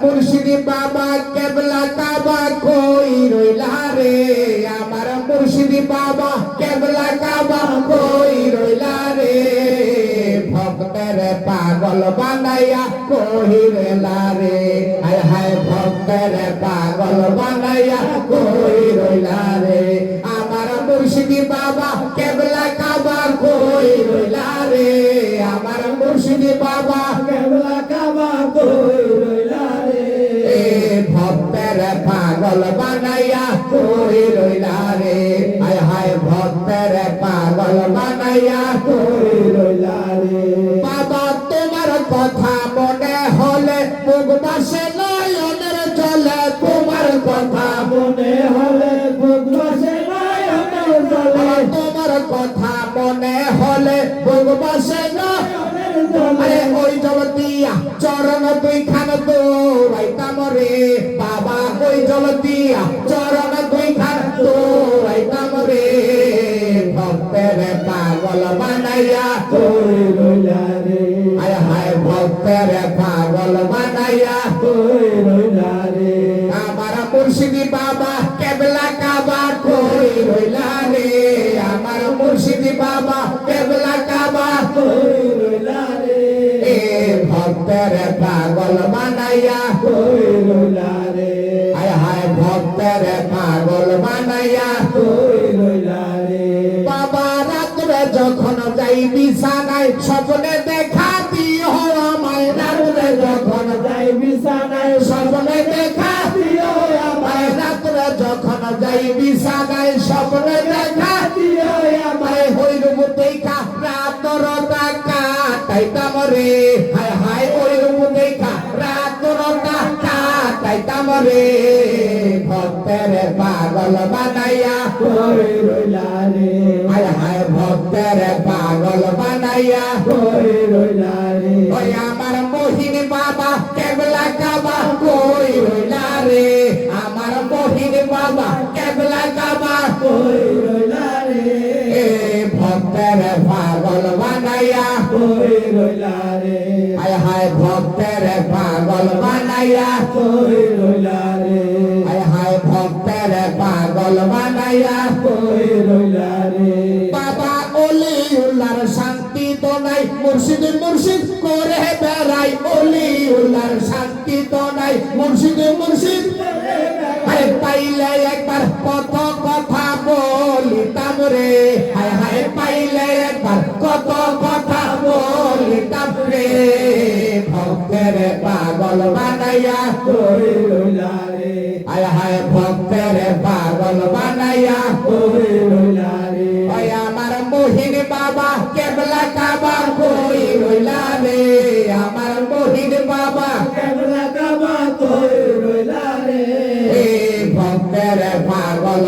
মুর্শিদি বাবা কেবলা কাবা কই রইলা রে আমার মুর্শিদি বাবা কেবলা কাবা কই রইলা রে ভক্তের পাগল বানাইয়া কই রইলা রে হায় হায় ভক্তের পাগল বানাইয়া কই রইলা রে আমার মুর্শিদি বাবা কেবলা কাবা কই রইলা রে আমার মুর্শিদি বাবা কেবলা কাবা কই রইলা রে ভক্তের পাগল বানাইয়া কই রইলা রে হায় হায় ভক্তের পাগল বানাইয়া কই রইলা রে বাবা তোমার কথা মনে হলে মুখ বাসে নয়নের জলে তোমার কথা মনে হলে মুখ বাসে নয়নের জলে তোমার কথা মনে হলে মুখ বাসে নয়নের জলে ওই জল দিয়া চরণ দুই খান দৌড়াইতাম রে বাবা ওই জল দিয়া চরণ দুই খান দৌড়াইতাম রে ভক্তের পাগল বানাইয়া কই রইলা রে হায় হায় ভক্তের পাগল বানাইয়া কই রইলা রে আমার মুর্শিদি বাবা কেবলা কাবা কই রইলা রে আমার মুর্শিদি বাবা কেবলা কাবা কই রইলা রে ভক্তের পাগল বানাইয়া কই রইলা রে হায় হায় ভক্তের পাগল বানাইয়া কই রইলা রে বাবা রাত্রে যখন যাই বিছানায় স্বপ্নে দেখা দিও আমায় রাত্রে যখন যাই বিছানায় স্বপ্নে দেখা দিও আমায় রাত্রে যখন যাই বিছানায় স্বপ্নে দেখা দিও আমায় হইরূপ দেখা রাতরটা কাটাইতাম রে হায় হায় হইরূপ দেখা রাতরটা কাটাইতাম রে ভক্তের পাগল বানাইয়া কই রইলা রে হায় হায় ভক্তের পাগল বানাইয়া কই রইলা রে ওই আমার মোহিন বাবা কেবলা কাবা কই রইলা রে আমার মোহিন বাবা কেবলা কাবা কই রইলা রে ভক্তের পাগল বানাইয়া কই রইলা রে হায় হায় ভক্তের পাগল বানাইয়া কই রইলা রে হায় হায় ভক্তের পাগল বানাইয়া কই রইলা রে বাবা ওলিউল্লাহর শান্তি তো নাই মুর্শিদ মুর্শিদ করে বেড়াই ওলিউল্লাহর শান্তি তো নাই মুর্শিদ মুর্শিদ আরে পাইলে একবার কত কথা বলিতাম রে হায় হায় পাইলে একবার কত কথা বলিতাম রে ভক্তের পাগল বানাইয়া কই রইলা রে হায় হায় ভক্তের পাগল বানাইয়া কই রইলা রে ওই আমার মোহিন বাবা কেবলা কাবা কই রইলা রে আমার মোহিন বাবা কেবলা কাবা কই রইলা রে ভক্তের পাগল